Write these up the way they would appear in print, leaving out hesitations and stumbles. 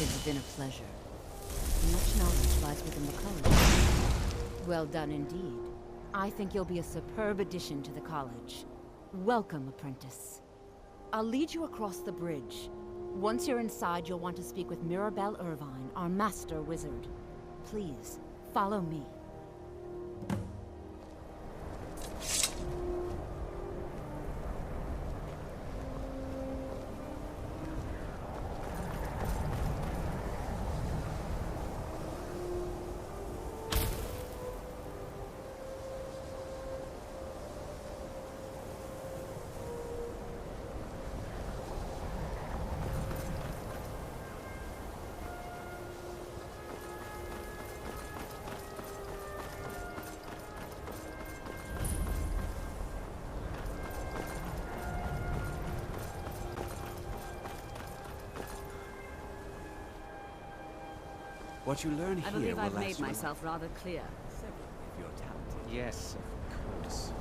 It has been a pleasure. Much knowledge lies within the college. Well done indeed. I think you'll be a superb addition to the college. Welcome, apprentice. I'll lead you across the bridge. Once you're inside, you'll want to speak with Mirabelle Irvine, our master wizard. Please, follow me. What you learn here I believe I've will made last myself rather clear. if you're talented. Yes, of course.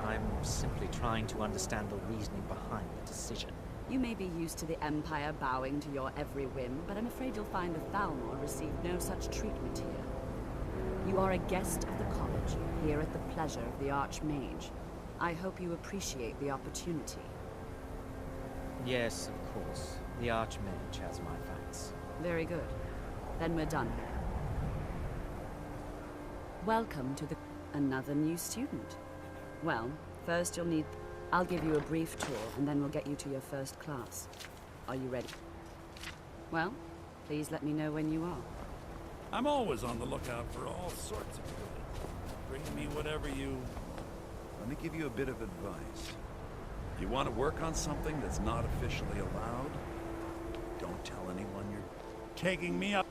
I'm simply trying to understand the reasoning behind the decision. You may be used to the Empire bowing to your every whim, but I'm afraid you'll find the Thalmor receive no such treatment here. You are a guest of the college, here at the pleasure of the Archmage. I hope you appreciate the opportunity. Yes, of course. The Archmage has my thanks. Very good. Then we're done here. Welcome to another new student. Well, first you'll need... I'll give you a brief tour, and then we'll get you to your first class. Are you ready? Well, please let me know when you are. I'm always on the lookout for all sorts of good. Bring me whatever you... Let me give you a bit of advice. You want to work on something that's not officially allowed? Don't tell anyone you're taking me up.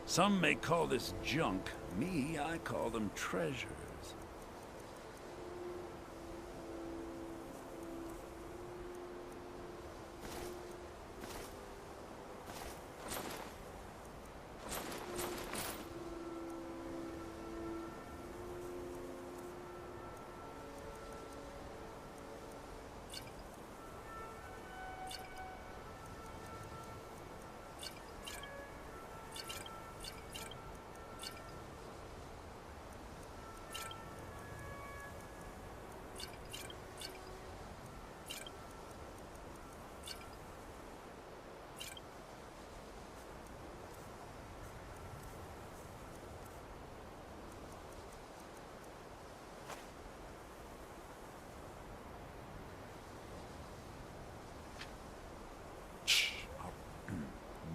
Some may call this junk. Me, I call them treasures.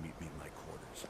Meet me in my quarters.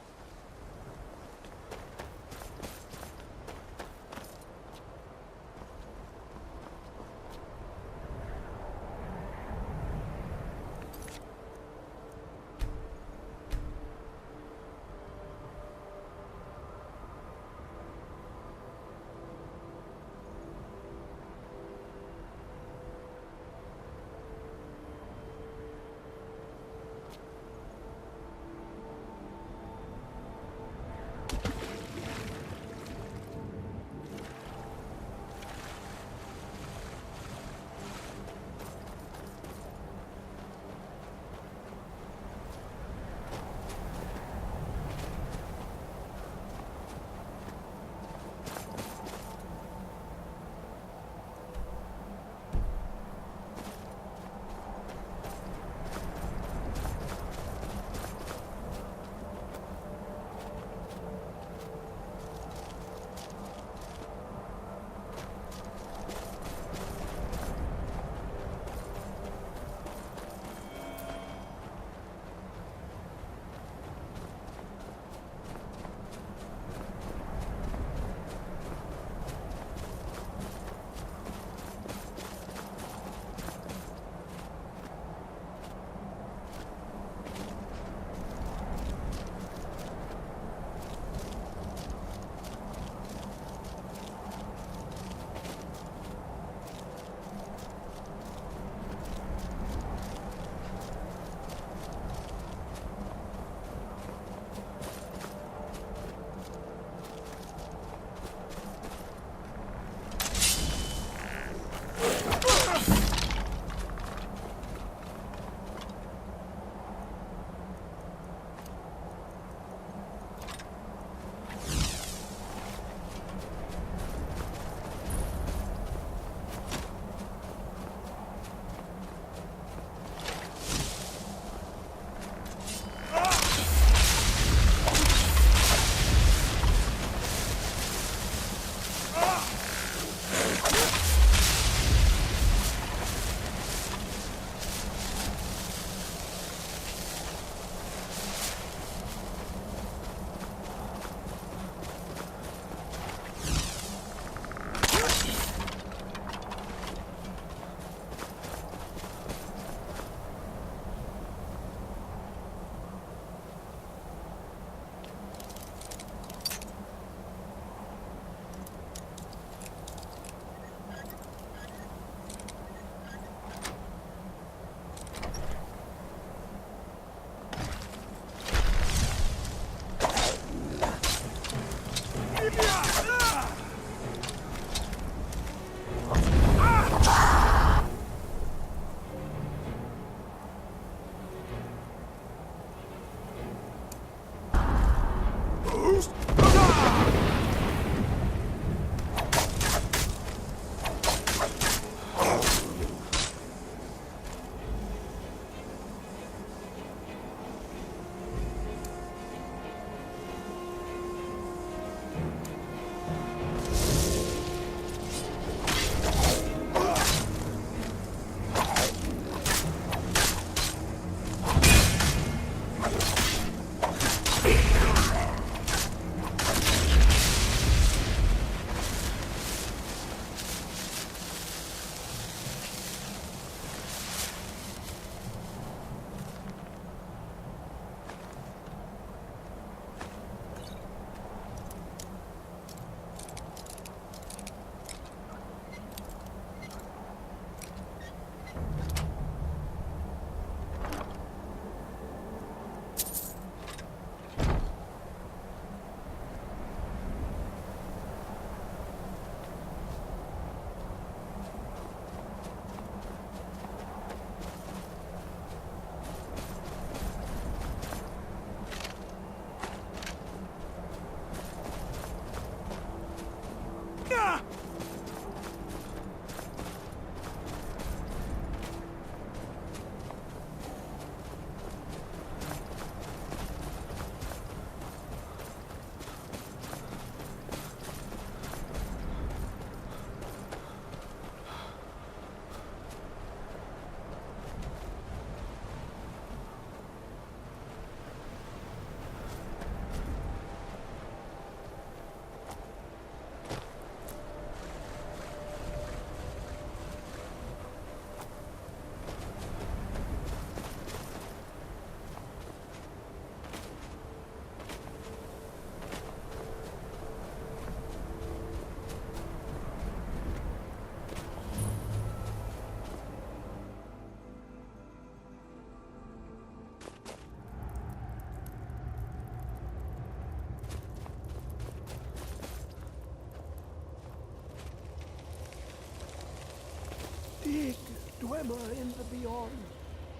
Dig, Dwemer in the beyond.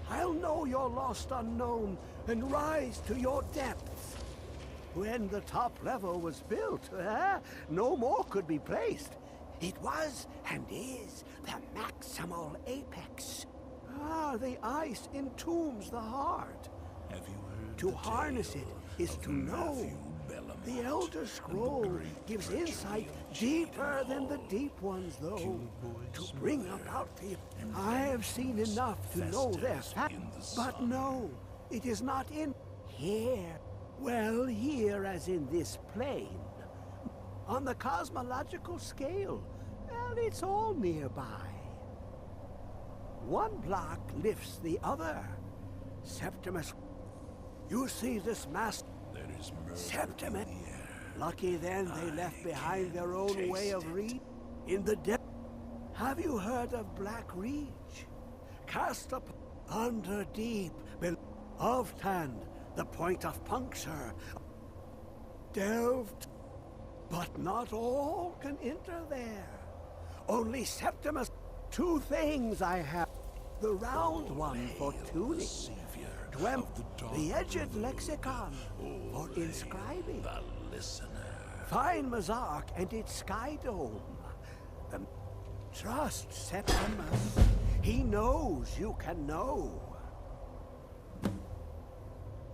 I'll know your lost unknown and rise to your depths. When the top level was built, no more could be placed. It was and is the maximal apex. The ice entombs the heart. Have you heard To the harness tale it is of to know. Matthew Bellamont The Elder Scroll and the great gives treachery insight of deeper Jaden than the Hall? deep ones, though. To Boys bring mother about the... and I have seen enough to know their festers fact. in the But sun. no, it is not in here. Well, here as in this plane. On the cosmological scale, well, it's all nearby. One block lifts the other. Septimus, you see this mass... There is murder Septimus. in the air. Lucky then they left behind their own way of taste read. In the depth. Have you heard of Blackreach? Cast up under deep, of Tand, the point of puncture. Delved, but not all can enter there. Only Septimus. Two things I have. The round one for tuning. Dwem, the edged lexicon for inscribing. The listener. Fine Mazark and its sky dome. The trust Septimus. He knows you can know.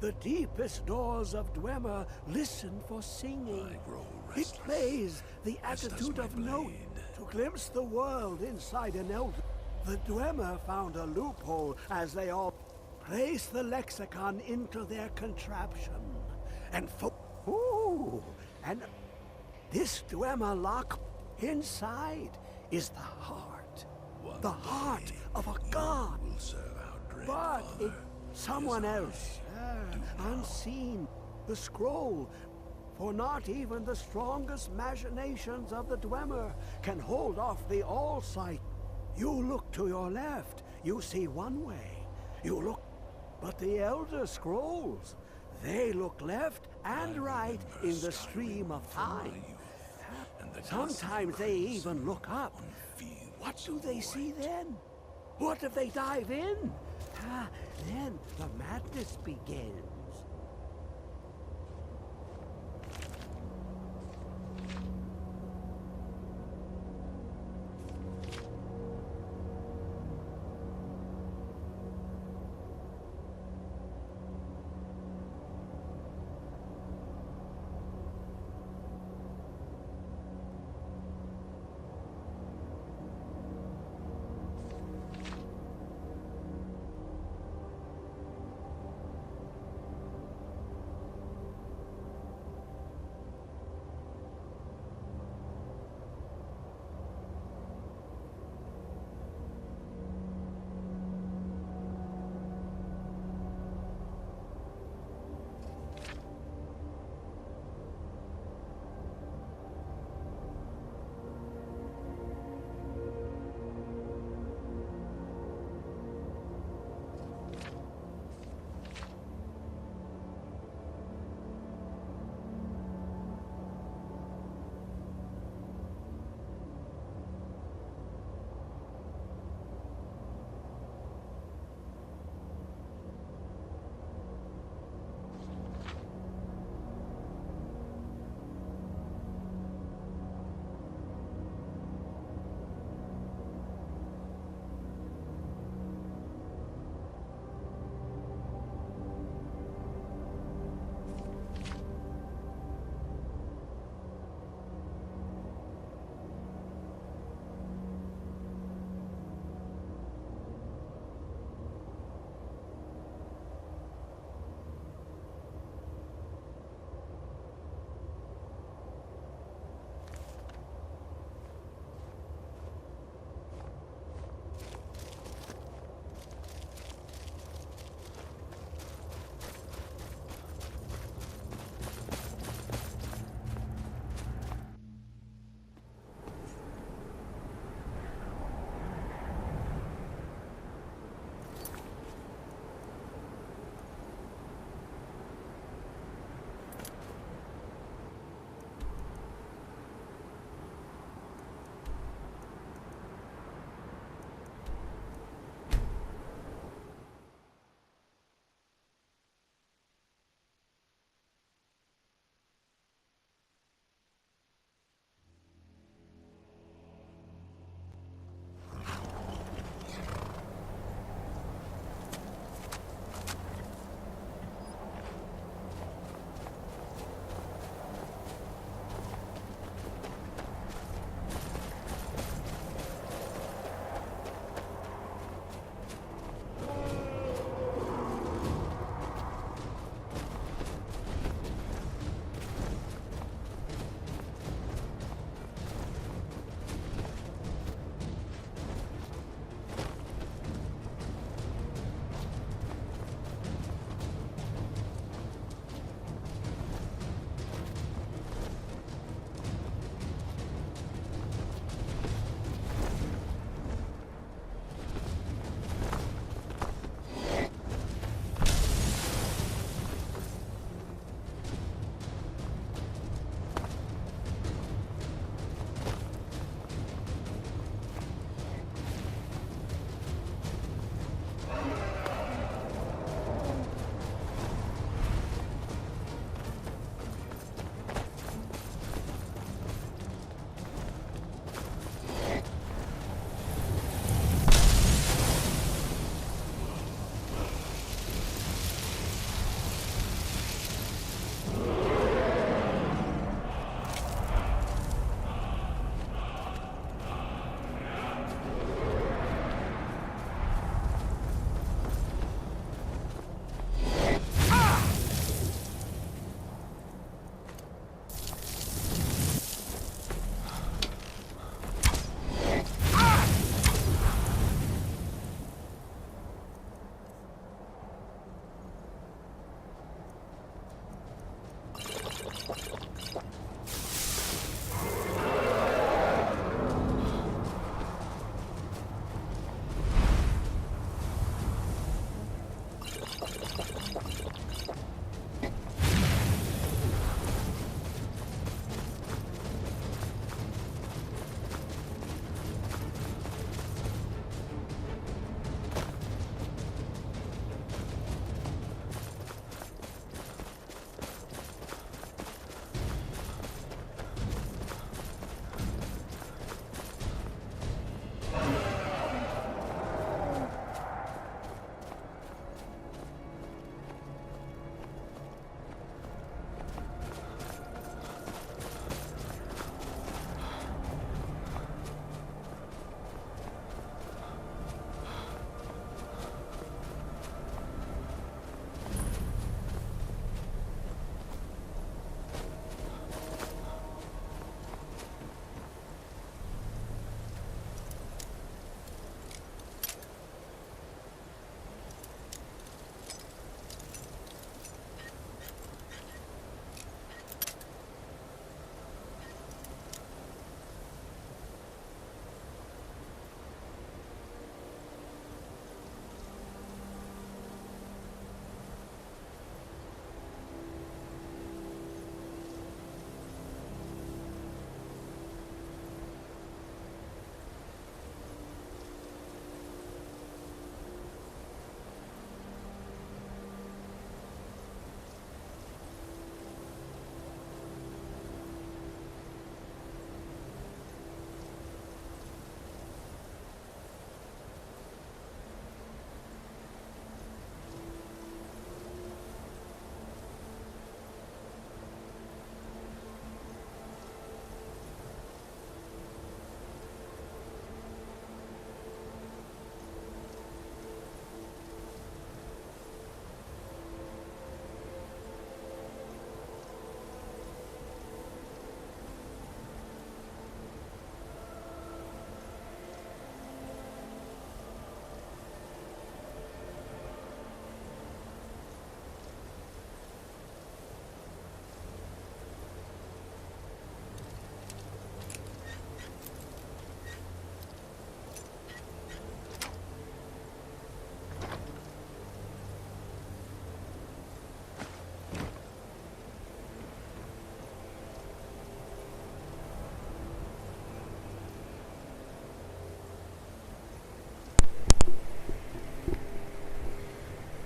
The deepest doors of Dwemer listen for singing. I grow It restless, plays the as does attitude my of note blade. to glimpse the world inside an elder. The Dwemer found a loophole as they all placed the lexicon into their contraption. And and this Dwemer lock inside is the heart. The heart of a god. Will serve our dread But father. it, someone else, unseen, the scroll. For not even the strongest machinations of the Dwemer can hold off the All-Sight. You look to your left, you see one way. You look, but the Elder Scrolls, they look left and right in the stream of time. Sometimes they even look up. What do they see then? What if they dive in? Then the madness begins.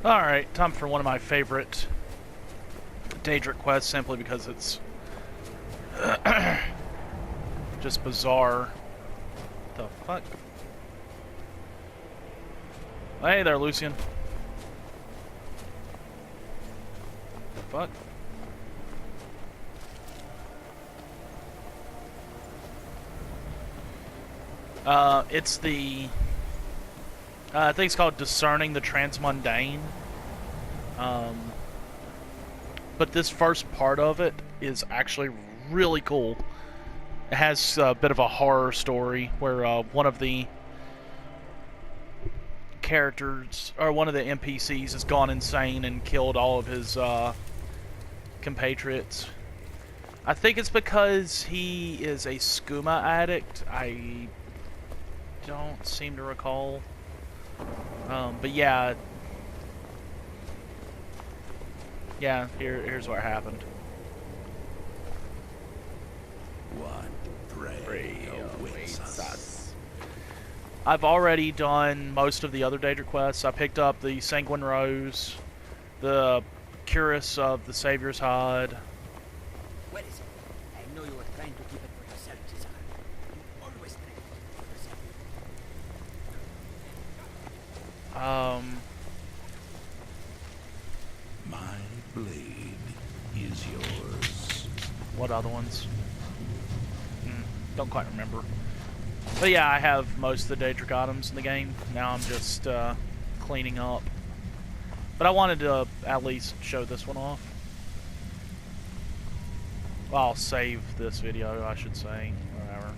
Alright, time for one of my favorite Daedric quests, simply because it's just bizarre. What the fuck? Hey there, Lucian. The fuck? It's the... I think it's called Discerning the Transmundane. But this first part of it is actually really cool. It has a bit of a horror story where one of the characters, or one of the NPCs, has gone insane and killed all of his compatriots. I think it's because he is a skooma addict. I don't seem to recall. But yeah. Yeah, here's what happened. What prey awaits us? I've already done most of the other Daedric quests. I picked up the Sanguine Rose, the Cuirass of the Savior's Hide. Where is it? I know you were trying to keep it for yourself, Cesar. You always try to keep it for yourself. My blade is yours. What other ones? Don't quite remember. But yeah, I have most of the Daedric items in the game. Now I'm just cleaning up. But I wanted to at least show this one off. Well, I'll save this video, I should say. Whatever.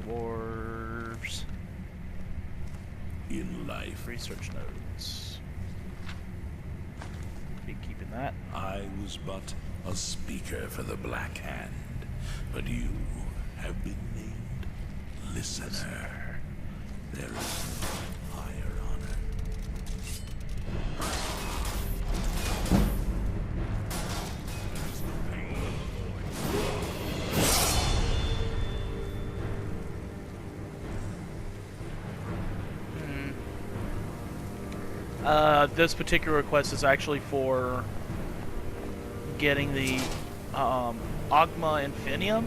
Dwarves. In life, Research notes. Be keeping that. I was but a speaker for the Black Hand, but you have been named Listener. There is no higher honor. This particular request is actually for getting the Ogma Infinium.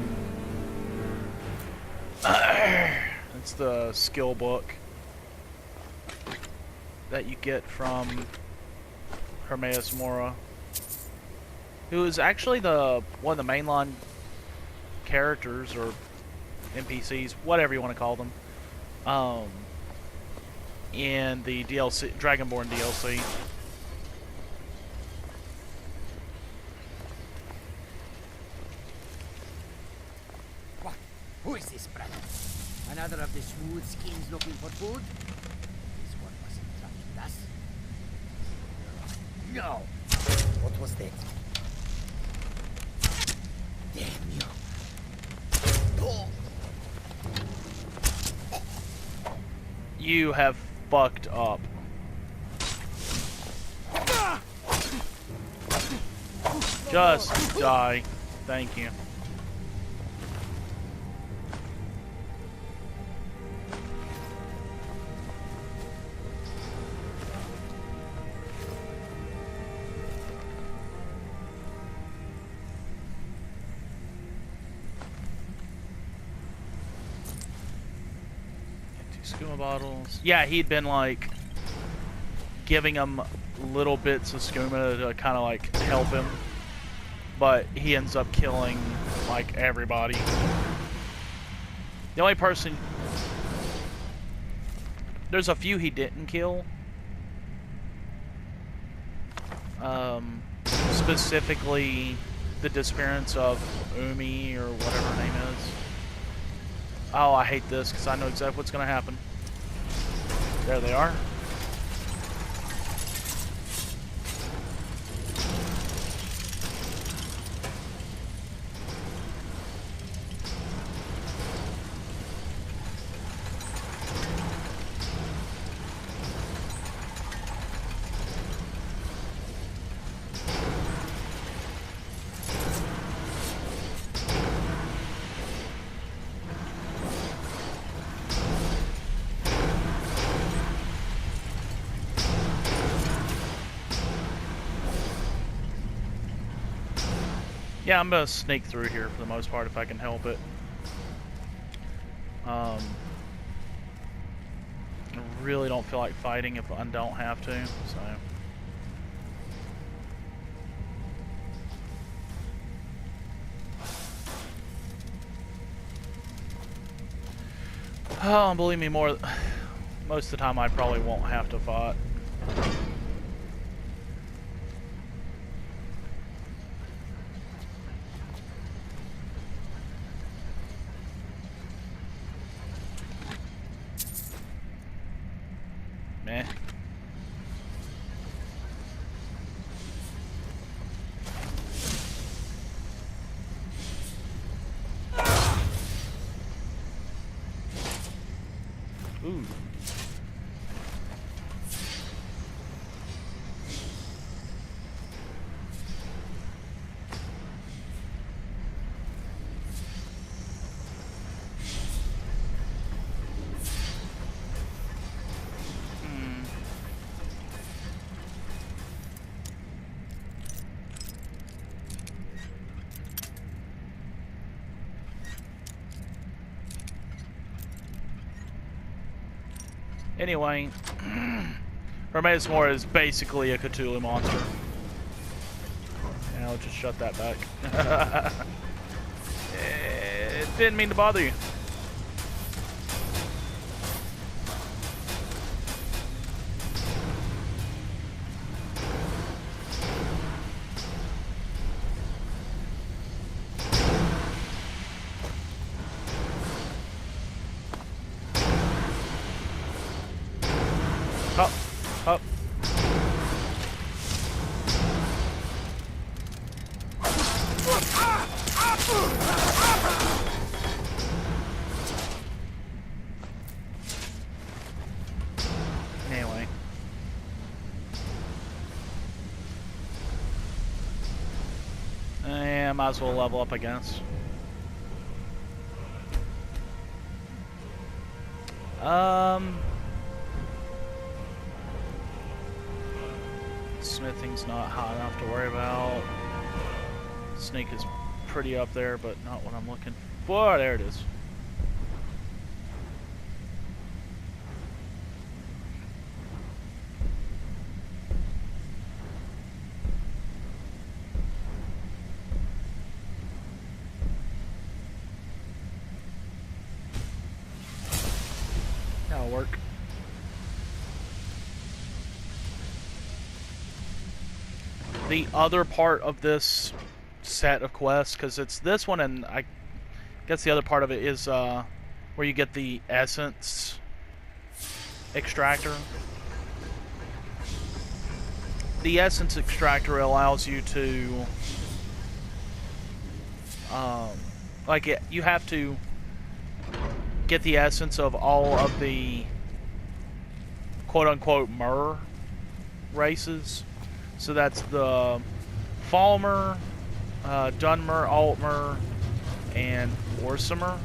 It's the skill book that you get from Hermaeous-Mora, who is actually one of the mainline characters or NPCs, whatever you want to call them, in the DLC, Dragonborn DLC. What? Who is this, brother? Another of the smooth skins looking for food? This one wasn't tracking us. No! What was that? Damn you! Oh. You have fucked up. Just die. Thank you. Skooma bottles. Yeah, he'd been like giving him little bits of skooma to kind of like help him, but he ends up killing like everybody. The only person, there's a few he didn't kill. Specifically the disappearance of Umi or whatever her name is. Oh, I hate this because I know exactly what's going to happen. There they are. Yeah, I'm gonna sneak through here for the most part if I can help it. I really don't feel like fighting if I don't have to, so. Oh, believe me, most of the time I probably won't have to fight. Meh. Ooh. Anyway, Hermaeous-Mora is basically a Cthulhu monster. And I'll just shut that back. It didn't mean to bother you. Up, up. Anyway. Yeah, might as well level up, I guess. Smithing's not high enough to worry about. Sneak is pretty up there, but not what I'm looking for. There it is. That'll work. The other part of this set of quests, because it's this one, and I guess the other part of it is where you get the essence extractor. The essence extractor allows you to you have to get the essence of all of the quote-unquote Myrrh races. So that's the Falmer, Dunmer, Altmer, and Orsimer. I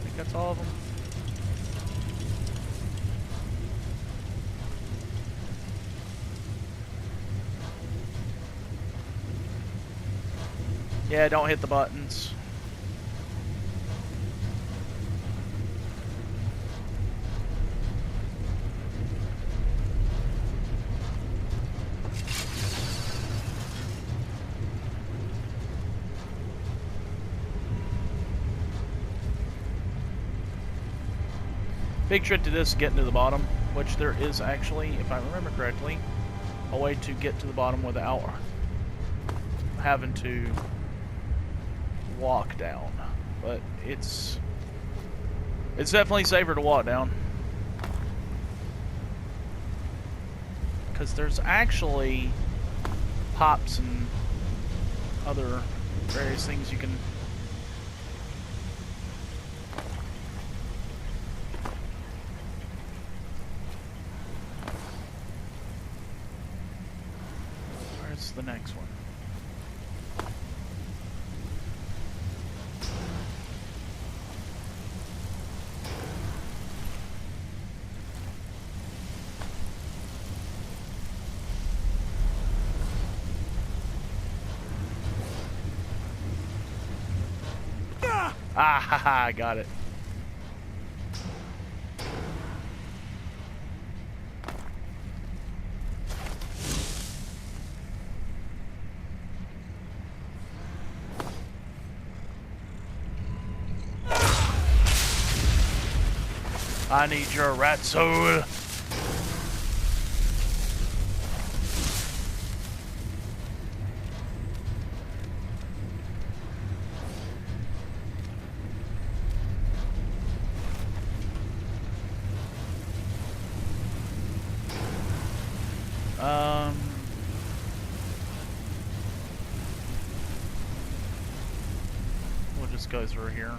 think that's all of them. Yeah, don't hit the buttons. Big trick to this is getting to the bottom, which there is actually, if I remember correctly, a way to get to the bottom without having to walk down. But it's definitely safer to walk down. Because there's actually pops and other various things you can... Where's the next one? Ah, haha, I got it. I need your rat soul. We'll just go through here.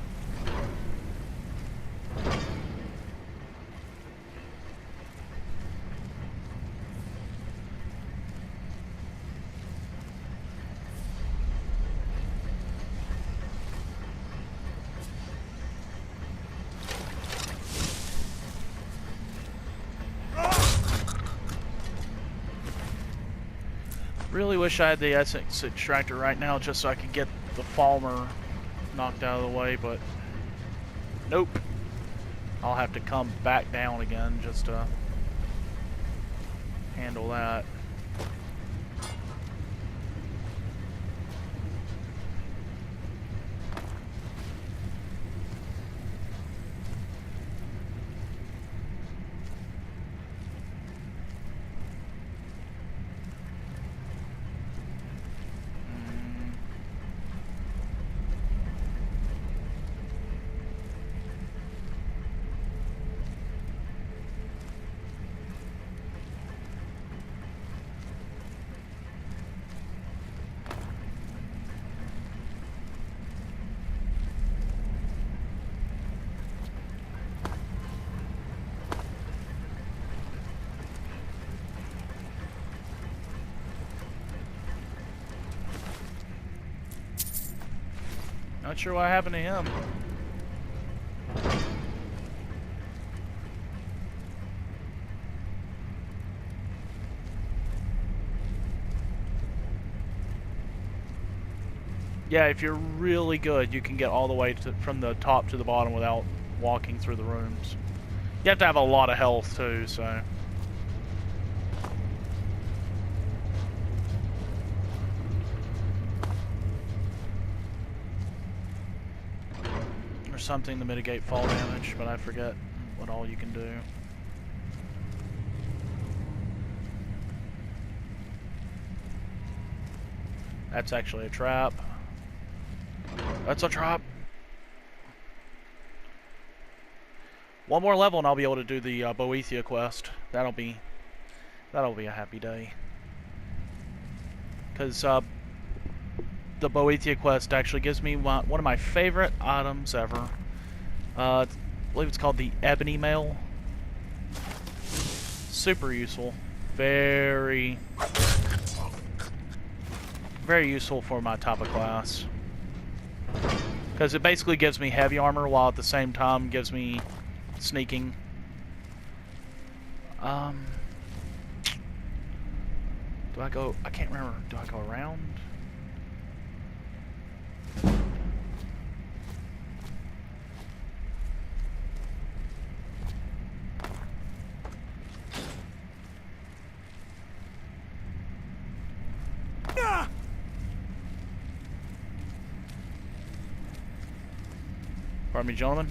Really wish I had the Essence Extractor right now just so I could get the Falmer knocked out of the way, but nope. I'll have to come back down again just to handle that. Not sure what happened to him. Yeah, if you're really good, you can get all the way from the top to the bottom without walking through the rooms. You have to have a lot of health too, so. Or something to mitigate fall damage, but I forget what all you can do. That's actually a trap. That's a trap. One more level and I'll be able to do the Boethia quest. That'll be a happy day. Because the Boethia quest actually gives me one of my favorite items ever. I believe it's called the Ebony Mail. Super useful. Very useful for my type of class. Because it basically gives me heavy armor while at the same time gives me sneaking. Do I go? I can't remember. Do I go around? Pardon me, gentlemen.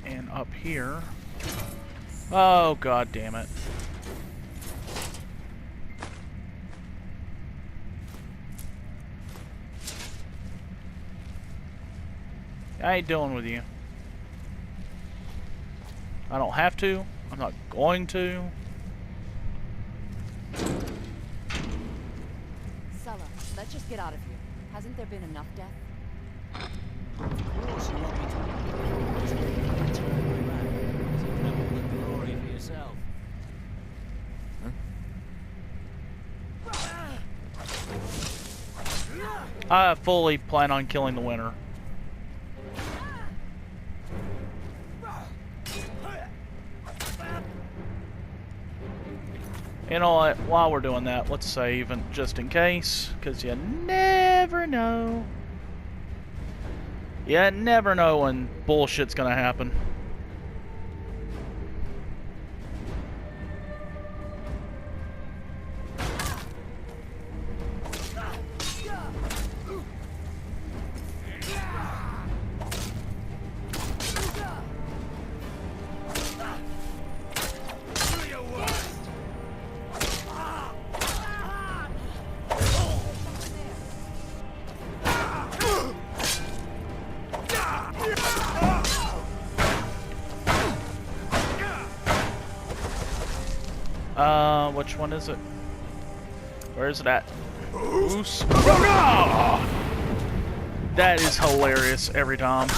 And up here. Oh, god damn it. I ain't dealing with you. I don't have to. I'm not going to. Sulla, let's just get out of here. Hasn't there been enough death? Of course you want me to turn back. So you have all the glory for yourself. I fully plan on killing the winner. You know what? While we're doing that, let's save and just in case, because you never know. You never know when bullshit's gonna happen. Which one is it? Where is it at? Oos. That is hilarious every time.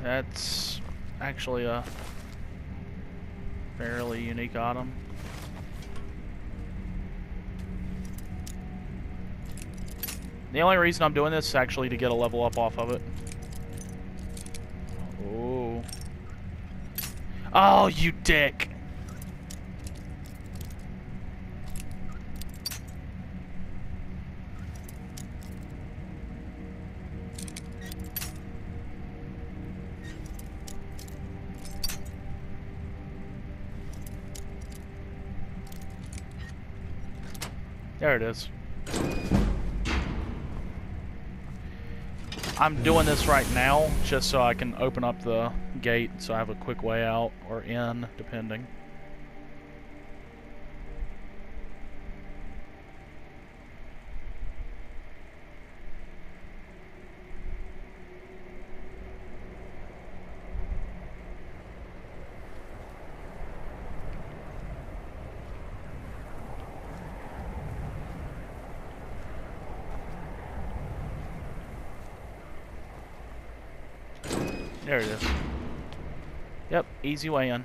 That's actually a fairly unique item. The only reason I'm doing this is actually to get a level up off of it. Oh. Oh, you dick. There it is. I'm doing this right now just so I can open up the gate so I have a quick way out or in, depending. There it is. Yep, easy way in.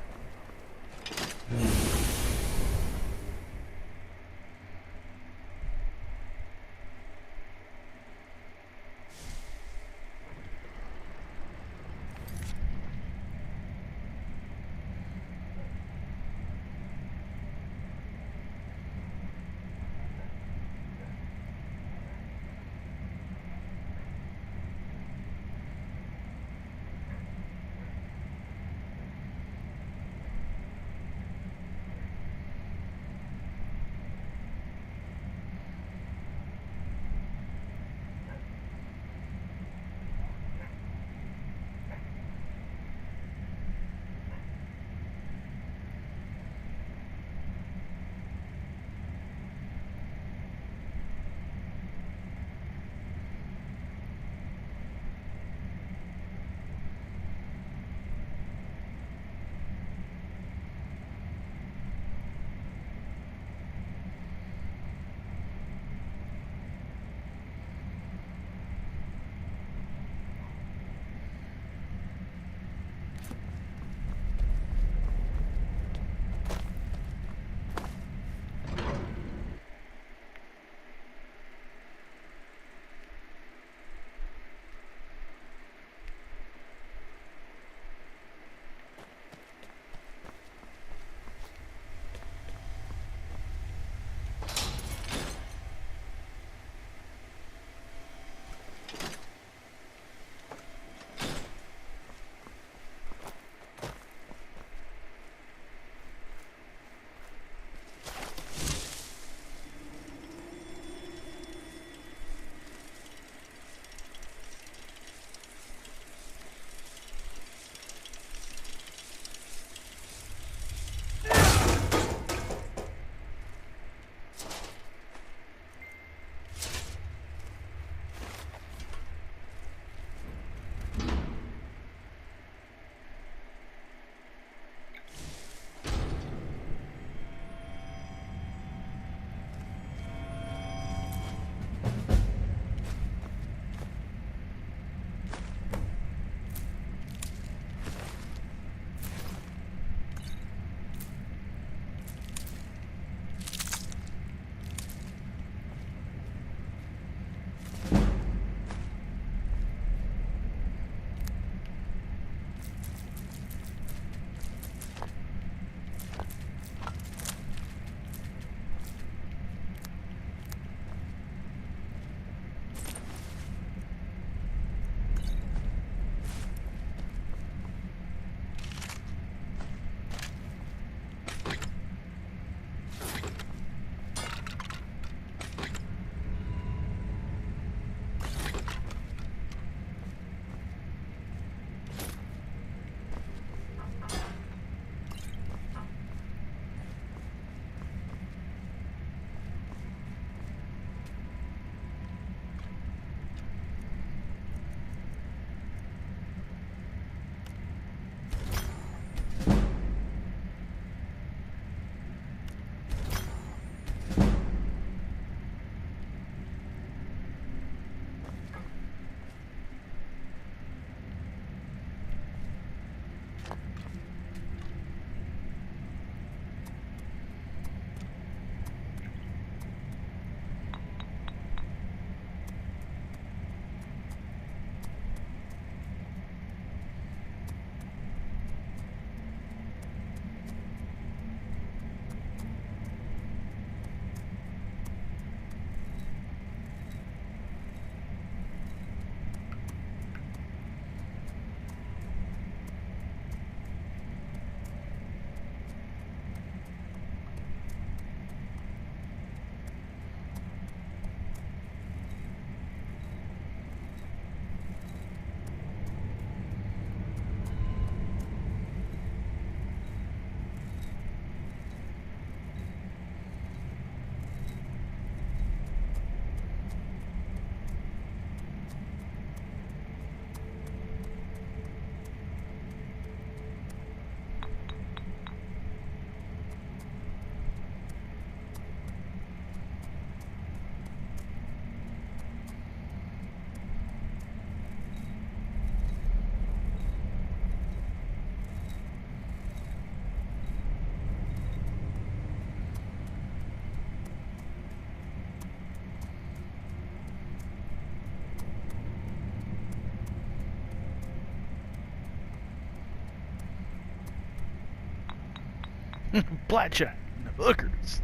Blackjack. Hookers.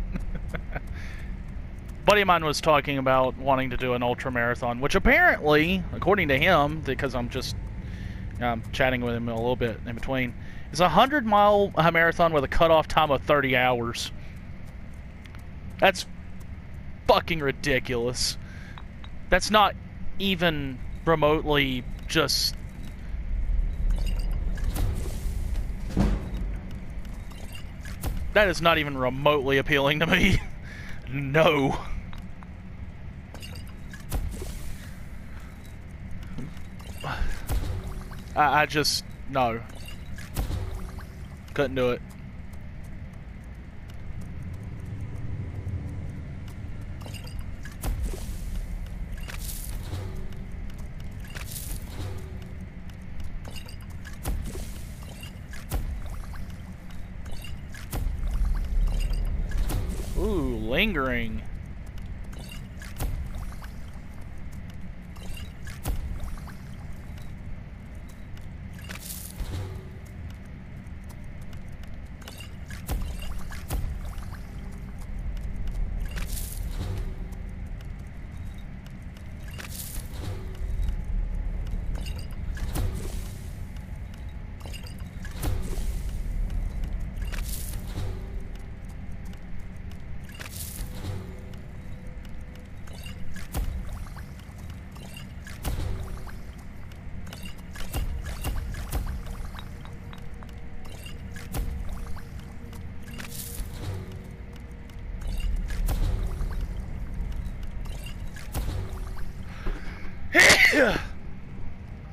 Buddy of mine was talking about wanting to do an ultra marathon, which apparently, according to him, because I'm just chatting with him a little bit in between, is a 100-mile marathon with a cutoff time of 30 hours. That's fucking ridiculous. That's not even remotely just... That is not even remotely appealing to me. No. I just... No. Couldn't do it. Ooh, lingering.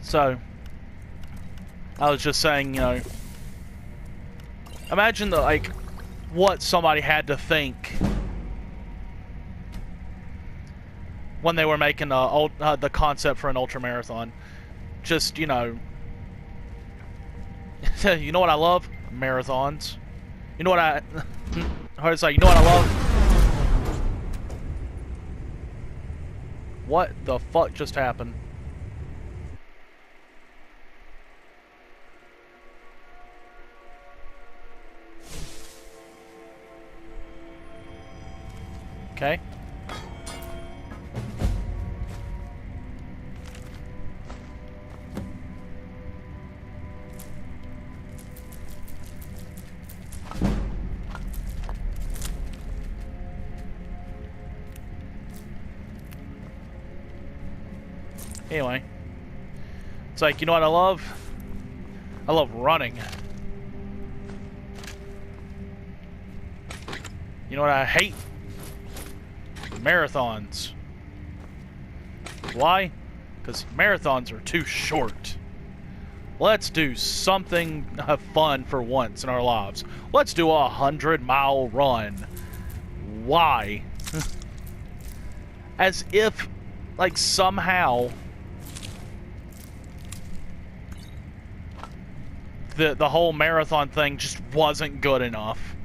So, I was just saying, you know, imagine the, like, what somebody had to think when they were making the concept for an ultramarathon. Just, you know, you know what I love? Marathons. You know what I was like, you know what I love? What the fuck just happened? Okay. Anyway. It's like, you know what I love? I love running. You know what I hate? Marathons. Why? Because marathons are too short. Let's do something fun for once in our lives. Let's do a 100-mile run. Why? As if, like, somehow the whole marathon thing just wasn't good enough.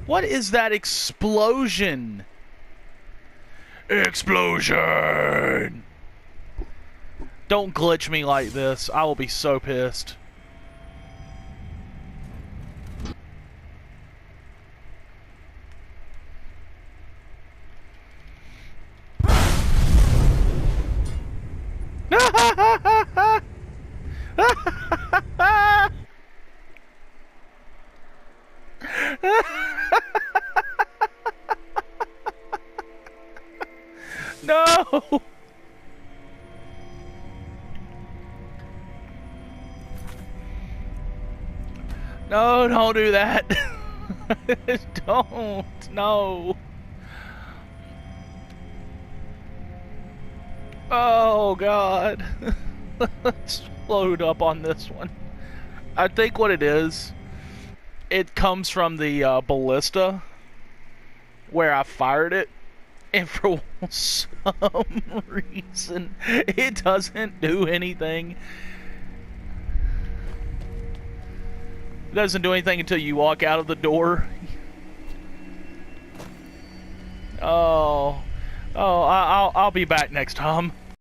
What is that explosion? Explosion! Don't glitch me like this. I will be so pissed. No! No, don't do that. Don't. No. Oh, God. Let's load up on this one. I think what it is, it comes from the ballista where I fired it. And for some reason, it doesn't do anything. It doesn't do anything until you walk out of the door. Oh, I'll be back next time.